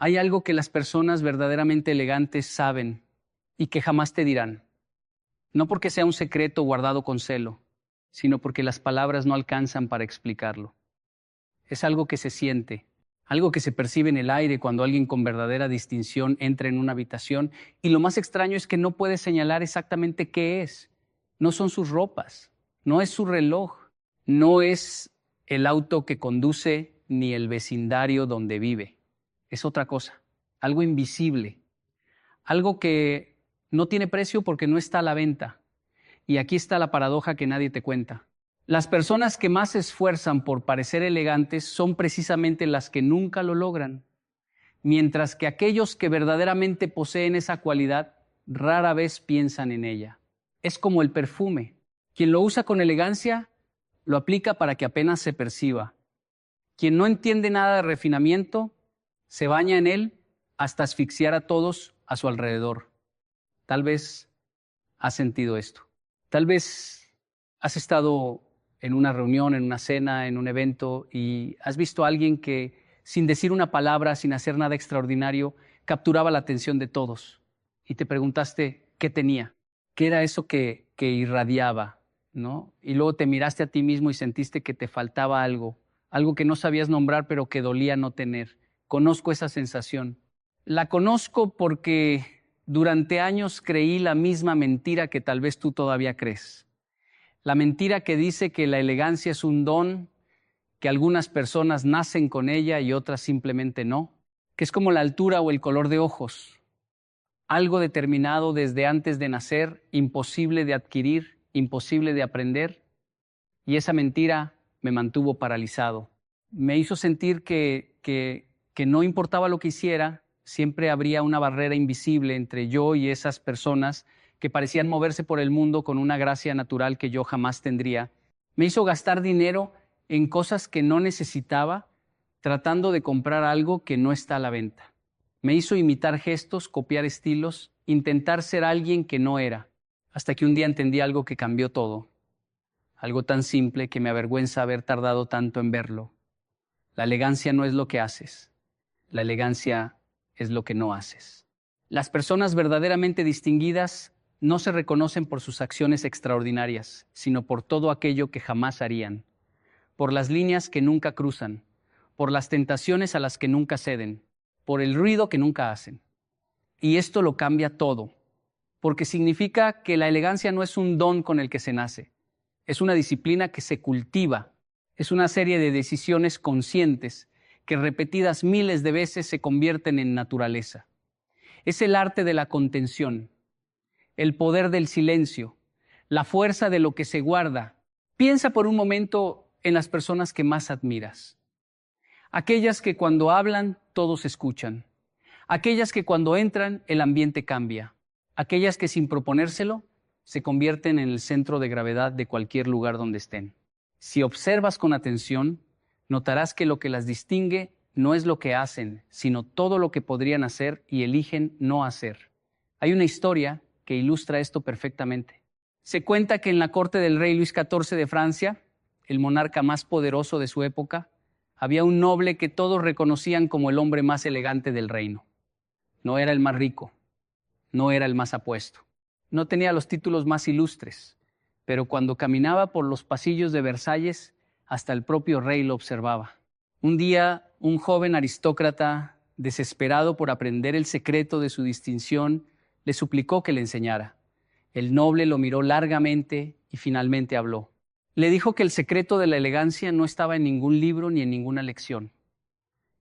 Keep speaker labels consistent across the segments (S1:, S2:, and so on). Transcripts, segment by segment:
S1: Hay algo que las personas verdaderamente elegantes saben y que jamás te dirán. No porque sea un secreto guardado con celo, sino porque las palabras no alcanzan para explicarlo. Es algo que se siente, algo que se percibe en el aire cuando alguien con verdadera distinción entra en una habitación, y lo más extraño es que no puede señalar exactamente qué es. No son sus ropas, no es su reloj, no es el auto que conduce ni el vecindario donde vive. Es otra cosa, algo invisible, algo que no tiene precio porque no está a la venta. Y aquí está la paradoja que nadie te cuenta. Las personas que más se esfuerzan por parecer elegantes son precisamente las que nunca lo logran, mientras que aquellos que verdaderamente poseen esa cualidad rara vez piensan en ella. Es como el perfume. Quien lo usa con elegancia lo aplica para que apenas se perciba. Quien no entiende nada de refinamiento se baña en él hasta asfixiar a todos a su alrededor. Tal vez has sentido esto. Tal vez has estado en una reunión, en una cena, en un evento y has visto a alguien que, sin decir una palabra, sin hacer nada extraordinario, capturaba la atención de todos. Y te preguntaste qué tenía, qué era eso que irradiaba, ¿no? Y luego te miraste a ti mismo y sentiste que te faltaba algo, algo que no sabías nombrar pero que dolía no tener. Conozco esa sensación. La conozco porque durante años creí la misma mentira que tal vez tú todavía crees. La mentira que dice que la elegancia es un don, que algunas personas nacen con ella y otras simplemente no, que es como la altura o el color de ojos, algo determinado desde antes de nacer, imposible de adquirir, imposible de aprender, y esa mentira me mantuvo paralizado. Me hizo sentir que no importaba lo que hiciera, siempre habría una barrera invisible entre yo y esas personas que parecían moverse por el mundo con una gracia natural que yo jamás tendría. Me hizo gastar dinero en cosas que no necesitaba, tratando de comprar algo que no está a la venta. Me hizo imitar gestos, copiar estilos, intentar ser alguien que no era, hasta que un día entendí algo que cambió todo. Algo tan simple que me avergüenza haber tardado tanto en verlo. La elegancia no es lo que haces, la elegancia es lo que no haces. Las personas verdaderamente distinguidas no se reconocen por sus acciones extraordinarias, sino por todo aquello que jamás harían, por las líneas que nunca cruzan, por las tentaciones a las que nunca ceden, por el ruido que nunca hacen. Y esto lo cambia todo, porque significa que la elegancia no es un don con el que se nace, es una disciplina que se cultiva, es una serie de decisiones conscientes que repetidas miles de veces se convierten en naturaleza. Es el arte de la contención, el poder del silencio, la fuerza de lo que se guarda. Piensa por un momento en las personas que más admiras. Aquellas que cuando hablan todos escuchan. Aquellas que cuando entran el ambiente cambia. Aquellas que sin proponérselo se convierten en el centro de gravedad de cualquier lugar donde estén. Si observas con atención, notarás que lo que las distingue no es lo que hacen, sino todo lo que podrían hacer y eligen no hacer. Hay una historia que ilustra esto perfectamente. Se cuenta que en la corte del rey Luis XIV de Francia, el monarca más poderoso de su época, había un noble que todos reconocían como el hombre más elegante del reino. No era el más rico, no era el más apuesto, no tenía los títulos más ilustres, pero cuando caminaba por los pasillos de Versalles, hasta el propio rey lo observaba. Un día, un joven aristócrata, desesperado por aprender el secreto de su distinción, le suplicó que le enseñara. El noble lo miró largamente y finalmente habló. Le dijo que el secreto de la elegancia no estaba en ningún libro ni en ninguna lección,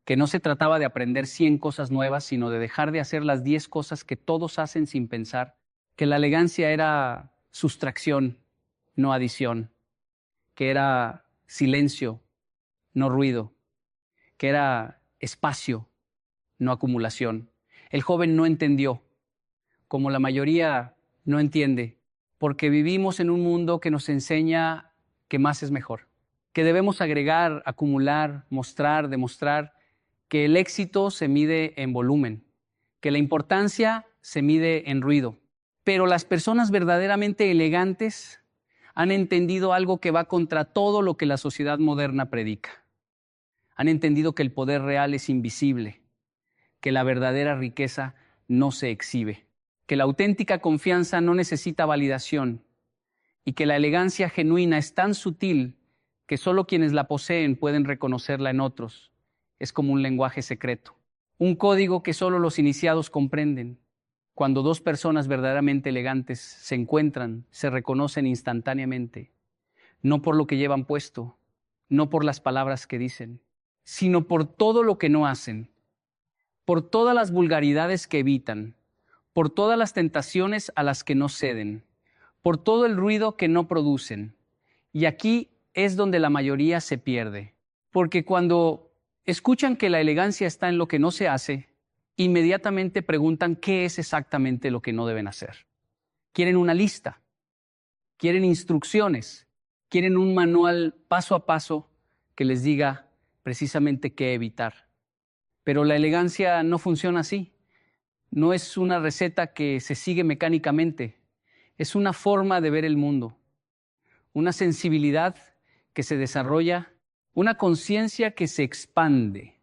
S1: que no se trataba de aprender 100 cosas nuevas, sino de dejar de hacer las 10 cosas que todos hacen sin pensar, que la elegancia era sustracción, no adición, que era silencio, no ruido, que era espacio, no acumulación. El joven no entendió, como la mayoría no entiende, porque vivimos en un mundo que nos enseña que más es mejor, que debemos agregar, acumular, mostrar, demostrar, que el éxito se mide en volumen, que la importancia se mide en ruido. Pero las personas verdaderamente elegantes han entendido algo que va contra todo lo que la sociedad moderna predica. Han entendido que el poder real es invisible, que la verdadera riqueza no se exhibe, que la auténtica confianza no necesita validación y que la elegancia genuina es tan sutil que solo quienes la poseen pueden reconocerla en otros. Es como un lenguaje secreto, un código que solo los iniciados comprenden. Cuando dos personas verdaderamente elegantes se encuentran, se reconocen instantáneamente, no por lo que llevan puesto, no por las palabras que dicen, sino por todo lo que no hacen, por todas las vulgaridades que evitan, por todas las tentaciones a las que no ceden, por todo el ruido que no producen. Y aquí es donde la mayoría se pierde, porque cuando escuchan que la elegancia está en lo que no se hace, inmediatamente preguntan qué es exactamente lo que no deben hacer. Quieren una lista, quieren instrucciones, quieren un manual paso a paso que les diga precisamente qué evitar. Pero la elegancia no funciona así. No es una receta que se sigue mecánicamente. Es una forma de ver el mundo, una sensibilidad que se desarrolla, una conciencia que se expande.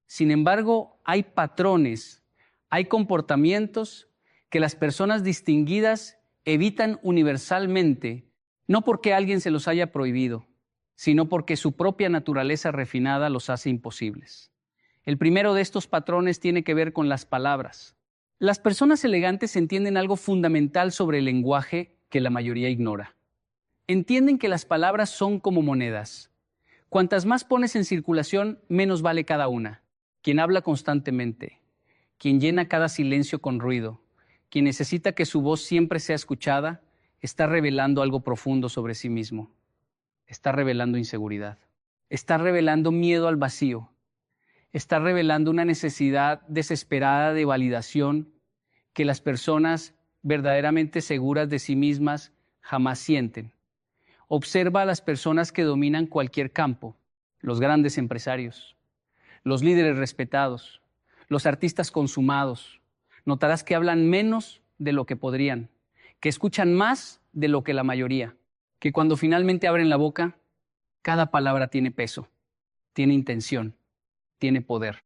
S1: Sin embargo, hay patrones, hay comportamientos que las personas distinguidas evitan universalmente, no porque alguien se los haya prohibido, sino porque su propia naturaleza refinada los hace imposibles. El primero de estos patrones tiene que ver con las palabras. Las personas elegantes entienden algo fundamental sobre el lenguaje que la mayoría ignora. Entienden que las palabras son como monedas. Cuantas más pones en circulación, menos vale cada una. Quien habla constantemente, quien llena cada silencio con ruido, quien necesita que su voz siempre sea escuchada, está revelando algo profundo sobre sí mismo. Está revelando inseguridad. Está revelando miedo al vacío. Está revelando una necesidad desesperada de validación que las personas verdaderamente seguras de sí mismas jamás sienten. Observa a las personas que dominan cualquier campo, los grandes empresarios, los líderes respetados, los artistas consumados. Notarás que hablan menos de lo que podrían, que escuchan más de lo que la mayoría, que cuando finalmente abren la boca, cada palabra tiene peso, tiene intención, tiene poder.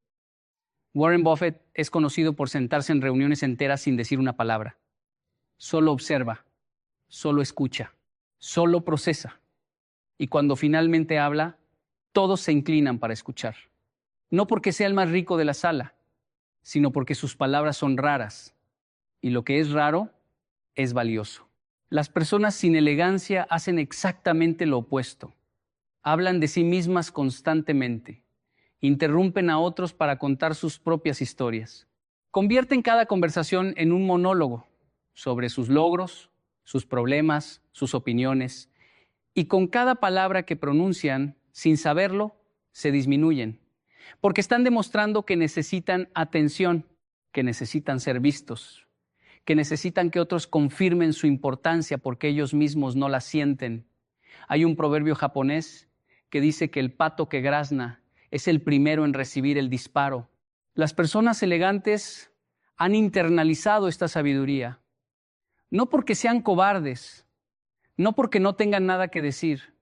S1: Warren Buffett es conocido por sentarse en reuniones enteras sin decir una palabra. Solo observa, solo escucha, solo procesa. Y cuando finalmente habla, todos se inclinan para escuchar. No porque sea el más rico de la sala, sino porque sus palabras son raras. Y lo que es raro es valioso. Las personas sin elegancia hacen exactamente lo opuesto. Hablan de sí mismas constantemente. Interrumpen a otros para contar sus propias historias. Convierten cada conversación en un monólogo sobre sus logros, sus problemas, sus opiniones. Y con cada palabra que pronuncian, sin saberlo, se disminuyen. Porque están demostrando que necesitan atención, que necesitan ser vistos, que necesitan que otros confirmen su importancia porque ellos mismos no la sienten. Hay un proverbio japonés que dice que el pato que grazna es el primero en recibir el disparo. Las personas elegantes han internalizado esta sabiduría, no porque sean cobardes, no porque no tengan nada que decir,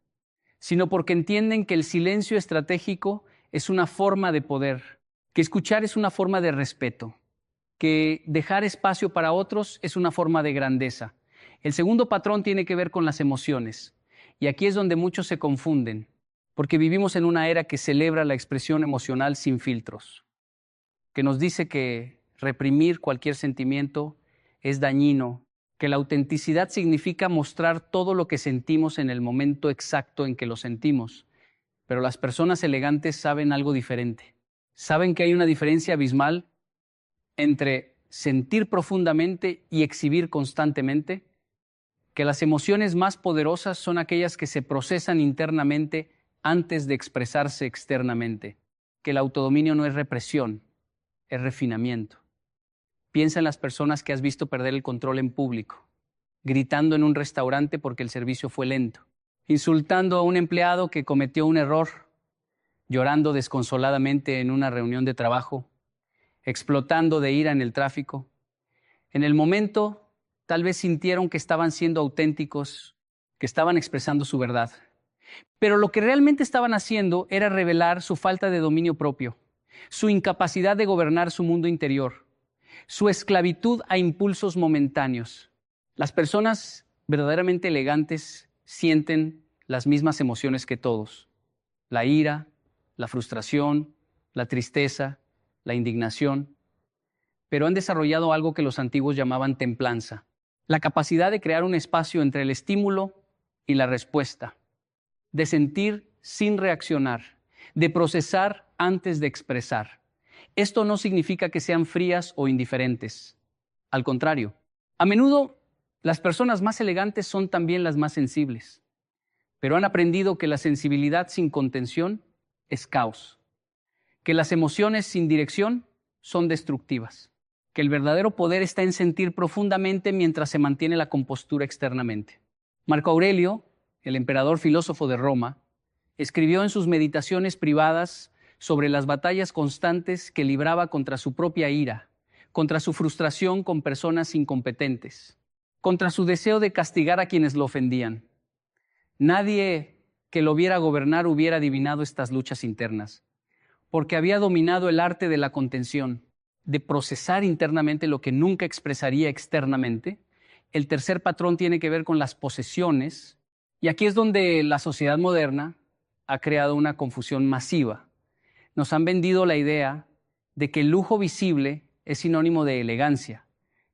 S1: sino porque entienden que el silencio estratégico es una forma de poder, que escuchar es una forma de respeto, que dejar espacio para otros es una forma de grandeza. El segundo patrón tiene que ver con las emociones, y aquí es donde muchos se confunden, porque vivimos en una era que celebra la expresión emocional sin filtros, que nos dice que reprimir cualquier sentimiento es dañino, que la autenticidad significa mostrar todo lo que sentimos en el momento exacto en que lo sentimos. Pero las personas elegantes saben algo diferente. Saben que hay una diferencia abismal entre sentir profundamente y exhibir constantemente, que las emociones más poderosas son aquellas que se procesan internamente antes de expresarse externamente, que el autodominio no es represión, es refinamiento. Piensa en las personas que has visto perder el control en público, gritando en un restaurante porque el servicio fue lento, insultando a un empleado que cometió un error, llorando desconsoladamente en una reunión de trabajo, explotando de ira en el tráfico. En el momento, tal vez sintieron que estaban siendo auténticos, que estaban expresando su verdad. Pero lo que realmente estaban haciendo era revelar su falta de dominio propio. su incapacidad de gobernar su mundo interior, su esclavitud a impulsos momentáneos. Las personas verdaderamente elegantes sienten las mismas emociones que todos: la ira, la frustración, la tristeza, la indignación, pero han desarrollado algo que los antiguos llamaban templanza, la capacidad de crear un espacio entre el estímulo y la respuesta, de sentir sin reaccionar, de procesar antes de expresar. Esto no significa que sean frías o indiferentes. Al contrario, a menudo las personas más elegantes son también las más sensibles, pero han aprendido que la sensibilidad sin contención es caos, que las emociones sin dirección son destructivas, que el verdadero poder está en sentir profundamente mientras se mantiene la compostura externamente. Marco Aurelio, el emperador filósofo de Roma, escribió en sus meditaciones privadas sobre las batallas constantes que libraba contra su propia ira, contra su frustración con personas incompetentes, contra su deseo de castigar a quienes lo ofendían. Nadie que lo viera gobernar hubiera adivinado estas luchas internas, porque había dominado el arte de la contención, de procesar internamente lo que nunca expresaría externamente. El tercer patrón tiene que ver con las posesiones, y aquí es donde la sociedad moderna ha creado una confusión masiva. Nos han vendido la idea de que el lujo visible es sinónimo de elegancia,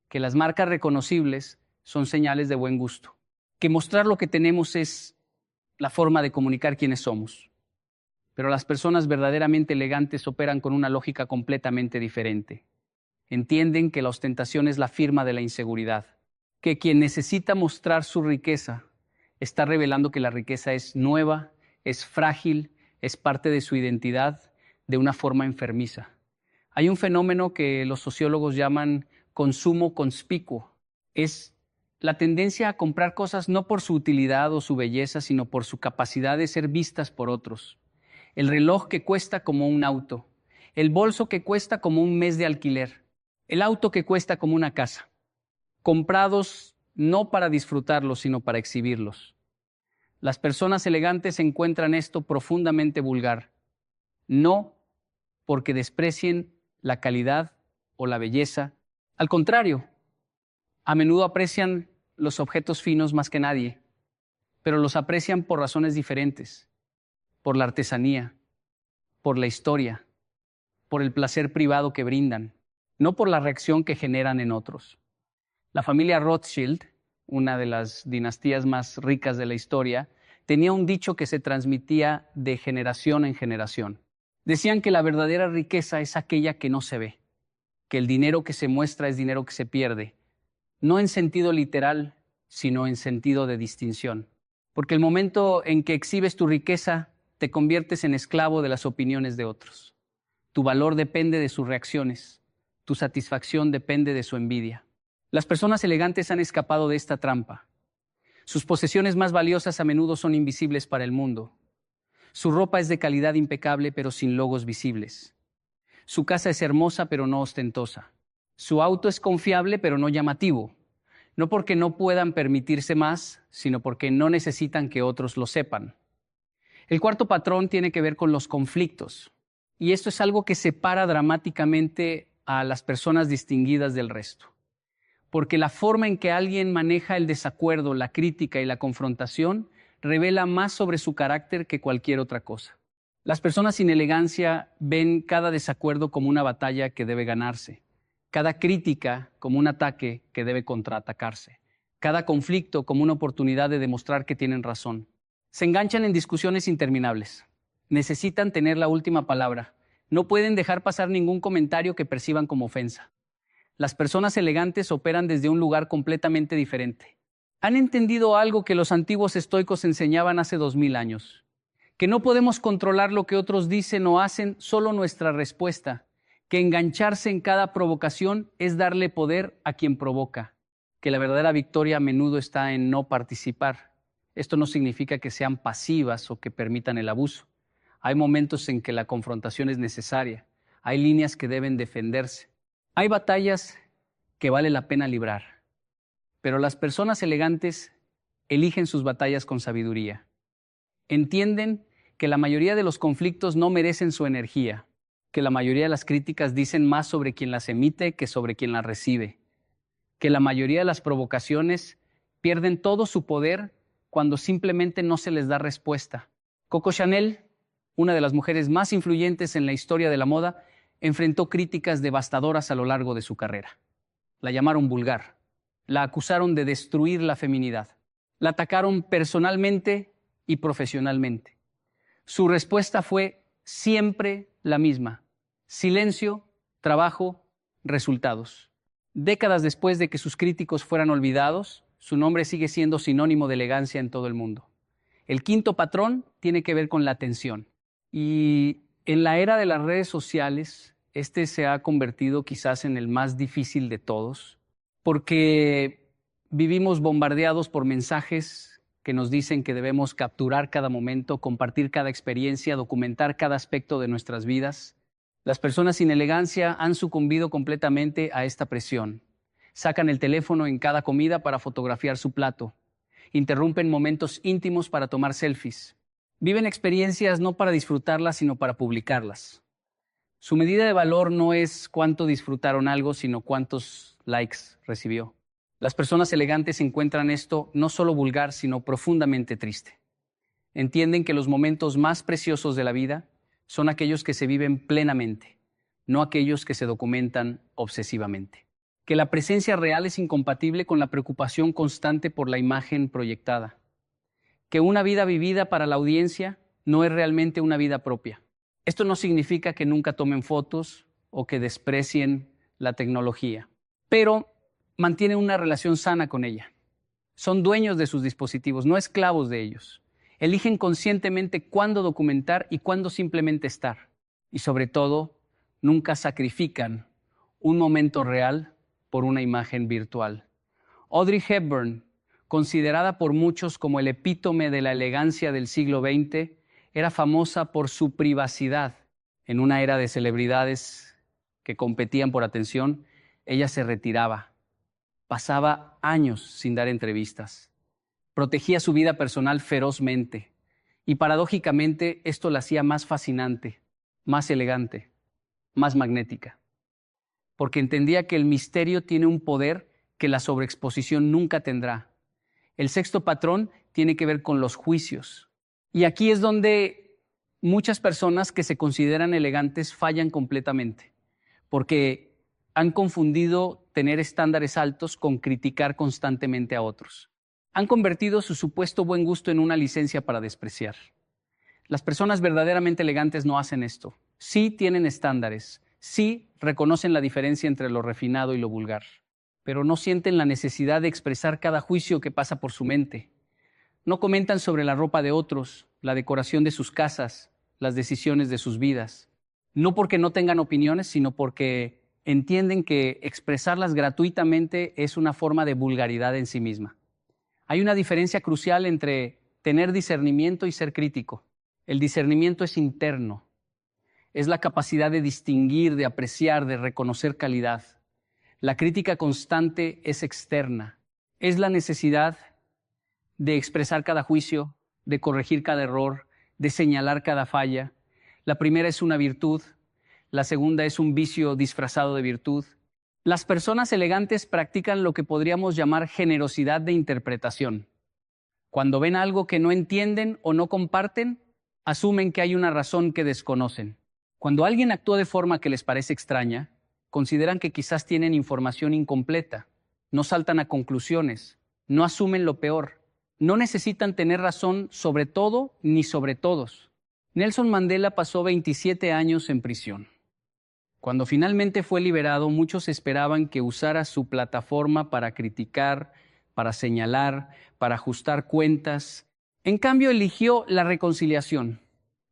S1: que las marcas reconocibles son señales de buen gusto, que mostrar lo que tenemos es la forma de comunicar quiénes somos. Pero las personas verdaderamente elegantes operan con una lógica completamente diferente. Entienden que la ostentación es la firma de la inseguridad, que quien necesita mostrar su riqueza está revelando que la riqueza es nueva, es frágil, es parte de su identidad de una forma enfermiza. Hay un fenómeno que los sociólogos llaman consumo conspicuo. Es la tendencia a comprar cosas no por su utilidad o su belleza, sino por su capacidad de ser vistas por otros. El reloj que cuesta como un auto, el bolso que cuesta como un mes de alquiler, el auto que cuesta como una casa, comprados no para disfrutarlos, sino para exhibirlos. Las personas elegantes encuentran esto profundamente vulgar, no porque desprecien la calidad o la belleza. Al contrario, a menudo aprecian los objetos finos más que nadie, pero los aprecian por razones diferentes, por la artesanía, por la historia, por el placer privado que brindan, no por la reacción que generan en otros. La familia Rothschild, una de las dinastías más ricas de la historia, tenía un dicho que se transmitía de generación en generación. Decían que la verdadera riqueza es aquella que no se ve, que el dinero que se muestra es dinero que se pierde, no en sentido literal, sino en sentido de distinción. Porque el momento en que exhibes tu riqueza, te conviertes en esclavo de las opiniones de otros. Tu valor depende de sus reacciones, tu satisfacción depende de su envidia. Las personas elegantes han escapado de esta trampa. Sus posesiones más valiosas a menudo son invisibles para el mundo. Su ropa es de calidad impecable, pero sin logos visibles. Su casa es hermosa, pero no ostentosa. Su auto es confiable, pero no llamativo. No porque no puedan permitirse más, sino porque no necesitan que otros lo sepan. El cuarto patrón tiene que ver con los conflictos. Y esto es algo que separa dramáticamente a las personas distinguidas del resto. Porque la forma en que alguien maneja el desacuerdo, la crítica y la confrontación revela más sobre su carácter que cualquier otra cosa. Las personas sin elegancia ven cada desacuerdo como una batalla que debe ganarse, cada crítica como un ataque que debe contraatacarse, cada conflicto como una oportunidad de demostrar que tienen razón. Se enganchan en discusiones interminables. Necesitan tener la última palabra. No pueden dejar pasar ningún comentario que perciban como ofensa. Las personas elegantes operan desde un lugar completamente diferente. Han entendido algo que los antiguos estoicos enseñaban hace 2000 años, que no podemos controlar lo que otros dicen o hacen, solo nuestra respuesta, que engancharse en cada provocación es darle poder a quien provoca, que la verdadera victoria a menudo está en no participar. Esto no significa que sean pasivas o que permitan el abuso. Hay momentos en que la confrontación es necesaria, hay líneas que deben defenderse. Hay batallas que vale la pena librar, pero las personas elegantes eligen sus batallas con sabiduría. Entienden que la mayoría de los conflictos no merecen su energía, que la mayoría de las críticas dicen más sobre quien las emite que sobre quien las recibe, que la mayoría de las provocaciones pierden todo su poder cuando simplemente no se les da respuesta. Coco Chanel, una de las mujeres más influyentes en la historia de la moda, enfrentó críticas devastadoras a lo largo de su carrera. La llamaron vulgar, la acusaron de destruir la feminidad, la atacaron personalmente y profesionalmente. Su respuesta fue siempre la misma: silencio, trabajo, resultados. Décadas después de que sus críticos fueran olvidados, su nombre sigue siendo sinónimo de elegancia en todo el mundo. El quinto patrón tiene que ver con la atención. Y en la era de las redes sociales, este se ha convertido quizás en el más difícil de todos, porque vivimos bombardeados por mensajes que nos dicen que debemos capturar cada momento, compartir cada experiencia, documentar cada aspecto de nuestras vidas. Las personas sin elegancia han sucumbido completamente a esta presión. Sacan el teléfono en cada comida para fotografiar su plato. Interrumpen momentos íntimos para tomar selfies. Viven experiencias no para disfrutarlas, sino para publicarlas. Su medida de valor no es cuánto disfrutaron algo, sino cuántos likes recibió. Las personas elegantes encuentran esto no solo vulgar, sino profundamente triste. Entienden que los momentos más preciosos de la vida son aquellos que se viven plenamente, no aquellos que se documentan obsesivamente. Que la presencia real es incompatible con la preocupación constante por la imagen proyectada. Que una vida vivida para la audiencia no es realmente una vida propia. Esto no significa que nunca tomen fotos o que desprecien la tecnología, pero mantienen una relación sana con ella. Son dueños de sus dispositivos, no esclavos de ellos. Eligen conscientemente cuándo documentar y cuándo simplemente estar. Y sobre todo, nunca sacrifican un momento real por una imagen virtual. Audrey Hepburn, considerada por muchos como el epítome de la elegancia del siglo XX, era famosa por su privacidad. En una era de celebridades que competían por atención, ella se retiraba. Pasaba años sin dar entrevistas. Protegía su vida personal ferozmente. Y paradójicamente esto la hacía más fascinante, más elegante, más magnética. Porque entendía que el misterio tiene un poder que la sobreexposición nunca tendrá. El sexto patrón tiene que ver con los juicios. Y aquí es donde muchas personas que se consideran elegantes fallan completamente, porque han confundido tener estándares altos con criticar constantemente a otros. Han convertido su supuesto buen gusto en una licencia para despreciar. Las personas verdaderamente elegantes no hacen esto. Sí tienen estándares, sí reconocen la diferencia entre lo refinado y lo vulgar, pero no sienten la necesidad de expresar cada juicio que pasa por su mente. No comentan sobre la ropa de otros, la decoración de sus casas, las decisiones de sus vidas. No porque no tengan opiniones, sino porque entienden que expresarlas gratuitamente es una forma de vulgaridad en sí misma. Hay una diferencia crucial entre tener discernimiento y ser crítico. El discernimiento es interno. Es la capacidad de distinguir, de apreciar, de reconocer calidad. La crítica constante es externa. Es la necesidad de expresar cada juicio, de corregir cada error, de señalar cada falla. La primera es una virtud, la segunda es un vicio disfrazado de virtud. Las personas elegantes practican lo que podríamos llamar generosidad de interpretación. Cuando ven algo que no entienden o no comparten, asumen que hay una razón que desconocen. Cuando alguien actúa de forma que les parece extraña, consideran que quizás tienen información incompleta, no saltan a conclusiones, no asumen lo peor. No necesitan tener razón sobre todo ni sobre todos. Nelson Mandela pasó 27 años en prisión. Cuando finalmente fue liberado, muchos esperaban que usara su plataforma para criticar, para señalar, para ajustar cuentas. En cambio, eligió la reconciliación.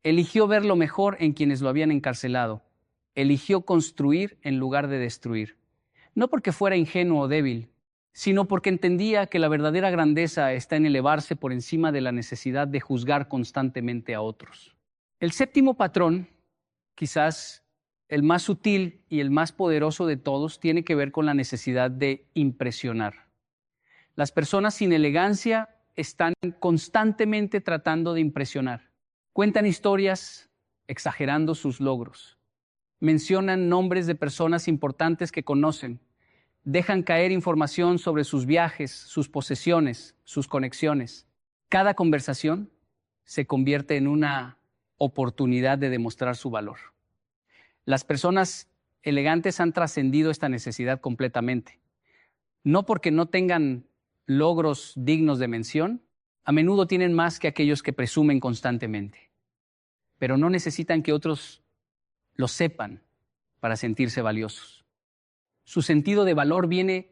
S1: Eligió ver lo mejor en quienes lo habían encarcelado. Eligió construir en lugar de destruir. No porque fuera ingenuo o débil, sino porque entendía que la verdadera grandeza está en elevarse por encima de la necesidad de juzgar constantemente a otros. El séptimo patrón, quizás el más sutil y el más poderoso de todos, tiene que ver con la necesidad de impresionar. Las personas sin elegancia están constantemente tratando de impresionar. Cuentan historias exagerando sus logros. mencionan nombres de personas importantes que conocen, dejan caer información sobre sus viajes, sus posesiones, sus conexiones. Cada conversación se convierte en una oportunidad de demostrar su valor. Las personas elegantes han trascendido esta necesidad completamente. No porque no tengan logros dignos de mención, a menudo tienen más que aquellos que presumen constantemente, pero no necesitan que otros lo sepan para sentirse valiosos. Su sentido de valor viene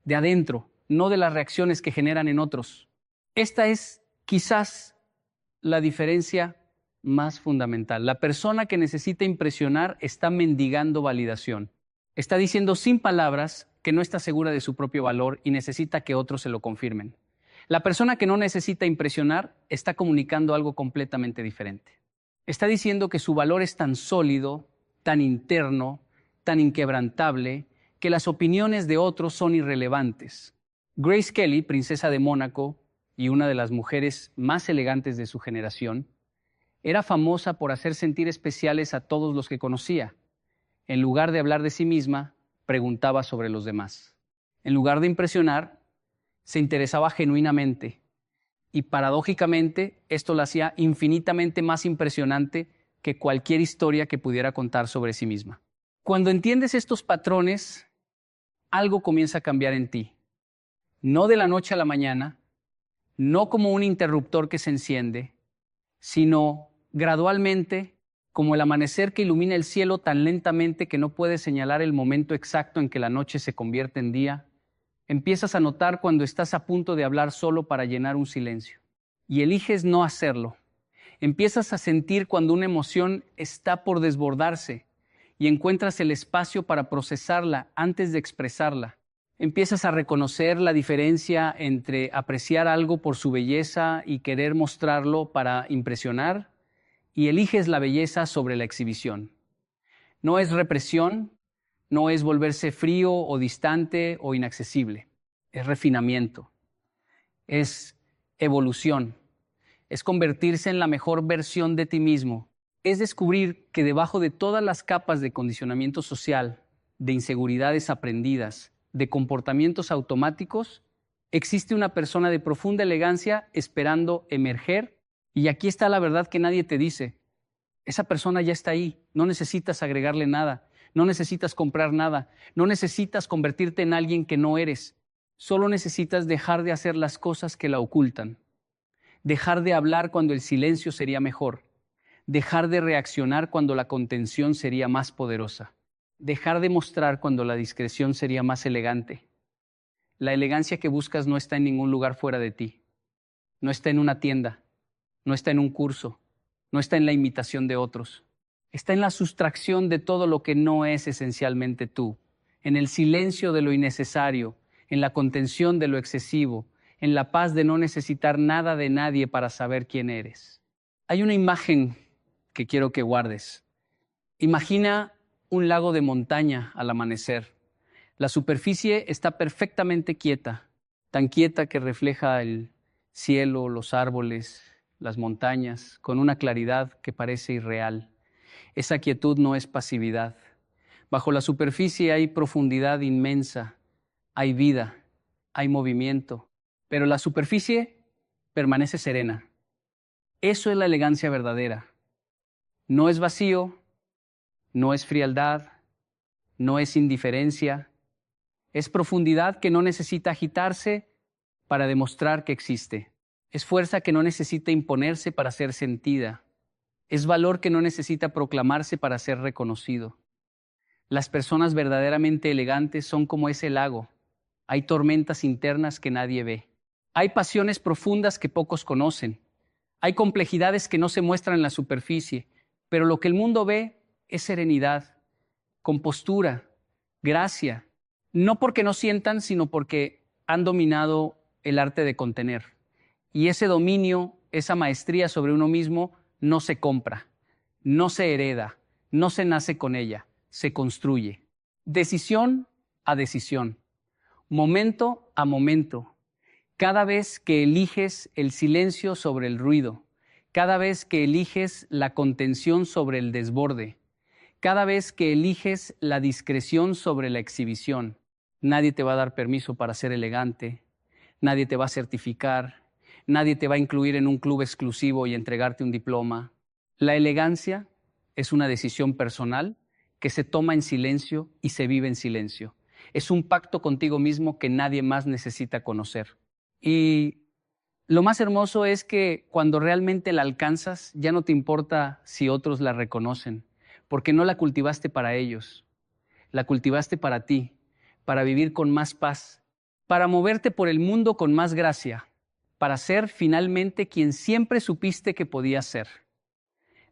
S1: de adentro, no de las reacciones que generan en otros. Esta es quizás la diferencia más fundamental. La persona que necesita impresionar está mendigando validación. Está diciendo sin palabras que no está segura de su propio valor y necesita que otros se lo confirmen. La persona que no necesita impresionar está comunicando algo completamente diferente. Está diciendo que su valor es tan sólido, tan interno, tan inquebrantable, que las opiniones de otros son irrelevantes. Grace Kelly, princesa de Mónaco y una de las mujeres más elegantes de su generación, era famosa por hacer sentir especiales a todos los que conocía. En lugar de hablar de sí misma, preguntaba sobre los demás. En lugar de impresionar, se interesaba genuinamente y paradójicamente esto la hacía infinitamente más impresionante que cualquier historia que pudiera contar sobre sí misma. Cuando entiendes estos patrones, algo comienza a cambiar en ti. No de la noche a la mañana, no como un interruptor que se enciende, sino gradualmente como el amanecer que ilumina el cielo tan lentamente que no puedes señalar el momento exacto en que la noche se convierte en día. Empiezas a notar cuando estás a punto de hablar solo para llenar un silencio y eliges no hacerlo. Empiezas a sentir cuando una emoción está por desbordarse y encuentras el espacio para procesarla antes de expresarla. Empiezas a reconocer la diferencia entre apreciar algo por su belleza y querer mostrarlo para impresionar, y eliges la belleza sobre la exhibición. No es represión, no es volverse frío o distante o inaccesible. Es refinamiento, es evolución, es convertirse en la mejor versión de ti mismo. Es descubrir que debajo de todas las capas de condicionamiento social, de inseguridades aprendidas, de comportamientos automáticos, existe una persona de profunda elegancia esperando emerger. Y aquí está la verdad que nadie te dice. Esa persona ya está ahí, no necesitas agregarle nada, no necesitas comprar nada, no necesitas convertirte en alguien que no eres. Solo necesitas dejar de hacer las cosas que la ocultan, dejar de hablar cuando el silencio sería mejor, dejar de reaccionar cuando la contención sería más poderosa, dejar de mostrar cuando la discreción sería más elegante. La elegancia que buscas no está en ningún lugar fuera de ti, no está en una tienda, no está en un curso, no está en la imitación de otros. Está en la sustracción de todo lo que no es esencialmente tú, en el silencio de lo innecesario, en la contención de lo excesivo, en la paz de no necesitar nada de nadie para saber quién eres. Hay una imagen que quiero que guardes. Imagina un lago de montaña al amanecer. La superficie está perfectamente quieta, tan quieta que refleja el cielo, los árboles, las montañas, con una claridad que parece irreal. Esa quietud no es pasividad. Bajo la superficie hay profundidad inmensa, hay vida, hay movimiento, pero la superficie permanece serena. Eso es la elegancia verdadera. No es vacío, no es frialdad, no es indiferencia, es profundidad que no necesita agitarse para demostrar que existe. Es fuerza que no necesita imponerse para ser sentida. Es valor que no necesita proclamarse para ser reconocido. Las personas verdaderamente elegantes son como ese lago. Hay tormentas internas que nadie ve. Hay pasiones profundas que pocos conocen. Hay complejidades que no se muestran en la superficie, pero lo que el mundo ve es serenidad, compostura, gracia. No porque no sientan, sino porque han dominado el arte de contener. Y ese dominio, esa maestría sobre uno mismo, no se compra, no se hereda, no se nace con ella, se construye. Decisión a decisión, momento a momento. Cada vez que eliges el silencio sobre el ruido, cada vez que eliges la contención sobre el desborde, Cada vez que eliges la discreción sobre la exhibición, nadie te va a dar permiso para ser elegante, nadie te va a certificar, nadie te va a incluir en un club exclusivo y entregarte un diploma. La elegancia es una decisión personal que se toma en silencio y se vive en silencio. Es un pacto contigo mismo que nadie más necesita conocer. Y lo más hermoso es que cuando realmente la alcanzas, ya no te importa si otros la reconocen, porque no la cultivaste para ellos, la cultivaste para ti, para vivir con más paz, para moverte por el mundo con más gracia, para ser finalmente quien siempre supiste que podías ser.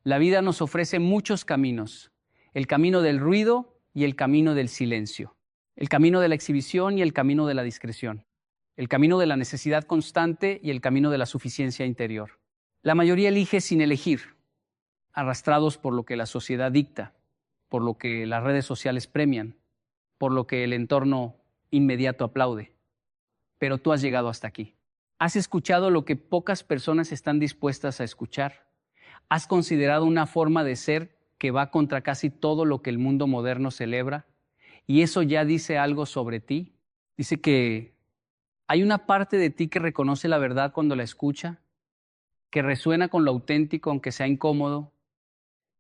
S1: La vida nos ofrece muchos caminos, el camino del ruido y el camino del silencio, el camino de la exhibición y el camino de la discreción, el camino de la necesidad constante y el camino de la suficiencia interior. La mayoría elige sin elegir, arrastrados por lo que la sociedad dicta, por lo que las redes sociales premian, por lo que el entorno inmediato aplaude. Pero tú has llegado hasta aquí. ¿Has escuchado lo que pocas personas están dispuestas a escuchar? ¿Has considerado una forma de ser que va contra casi todo lo que el mundo moderno celebra? ¿Y eso ya dice algo sobre ti? Dice que hay una parte de ti que reconoce la verdad cuando la escucha, que resuena con lo auténtico aunque sea incómodo,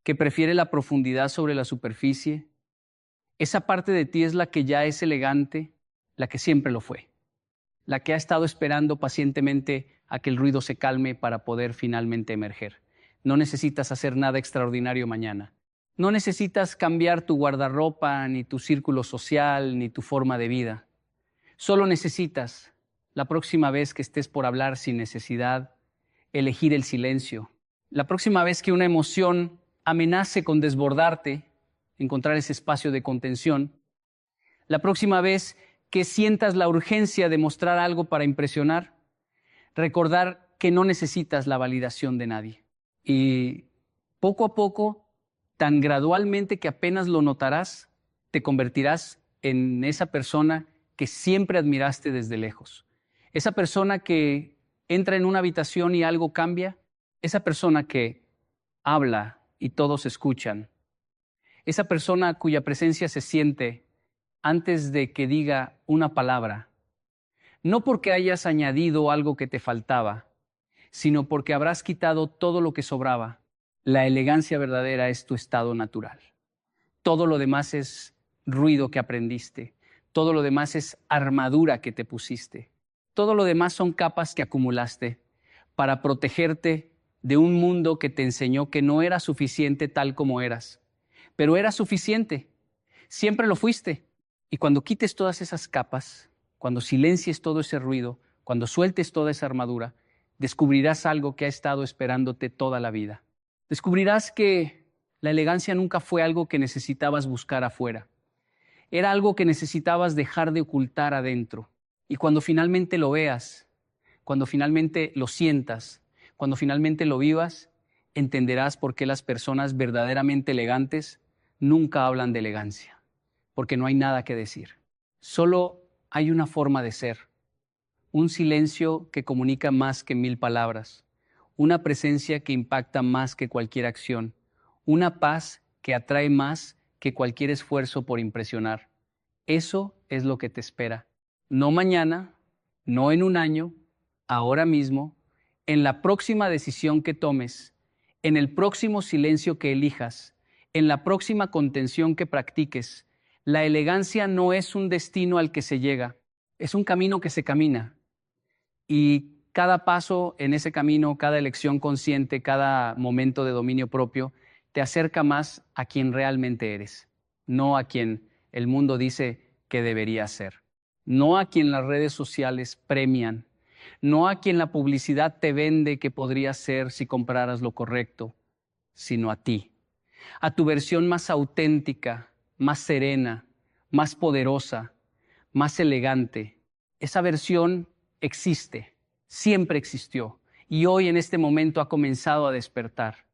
S1: que prefiere la profundidad sobre la superficie. Esa parte de ti es la que ya es elegante, la que siempre lo fue, la que ha estado esperando pacientemente a que el ruido se calme para poder finalmente emerger. No necesitas hacer nada extraordinario mañana. No necesitas cambiar tu guardarropa, ni tu círculo social, ni tu forma de vida. Solo necesitas, la próxima vez que estés por hablar sin necesidad, elegir el silencio. La próxima vez que una emoción amenace con desbordarte, encontrar ese espacio de contención. La próxima vez que sientas la urgencia de mostrar algo para impresionar, recordar que no necesitas la validación de nadie. Y poco a poco, tan gradualmente que apenas lo notarás, te convertirás en esa persona que siempre admiraste desde lejos. Esa persona que entra en una habitación y algo cambia. Esa persona que habla y todos escuchan. Esa persona cuya presencia se siente antes de que diga una palabra. No porque hayas añadido algo que te faltaba, sino porque habrás quitado todo lo que sobraba. La elegancia verdadera es tu estado natural. Todo lo demás es ruido que aprendiste. Todo lo demás es armadura que te pusiste. Todo lo demás son capas que acumulaste para protegerte de un mundo que te enseñó que no era suficiente tal como eras. Pero era suficiente. Siempre lo fuiste. Y cuando quites todas esas capas, cuando silencies todo ese ruido, cuando sueltes toda esa armadura, descubrirás algo que ha estado esperándote toda la vida. Descubrirás que la elegancia nunca fue algo que necesitabas buscar afuera. Era algo que necesitabas dejar de ocultar adentro. Y cuando finalmente lo veas, cuando finalmente lo sientas, cuando finalmente lo vivas, entenderás por qué las personas verdaderamente elegantes nunca hablan de elegancia, porque no hay nada que decir. Solo hay una forma de ser, un silencio que comunica más que 1000 palabras, una presencia que impacta más que cualquier acción, una paz que atrae más que cualquier esfuerzo por impresionar. Eso es lo que te espera. No mañana, no en un año, ahora mismo, en la próxima decisión que tomes, en el próximo silencio que elijas, en la próxima contención que practiques. La elegancia no es un destino al que se llega, es un camino que se camina. Y cada paso en ese camino, cada elección consciente, cada momento de dominio propio, te acerca más a quien realmente eres, no a quien el mundo dice que deberías ser, no a quien las redes sociales premian, no a quien la publicidad te vende que podrías ser si compraras lo correcto, sino a ti, a tu versión más auténtica, más serena, más poderosa, más elegante. Esa versión existe, siempre existió y hoy en este momento ha comenzado a despertar.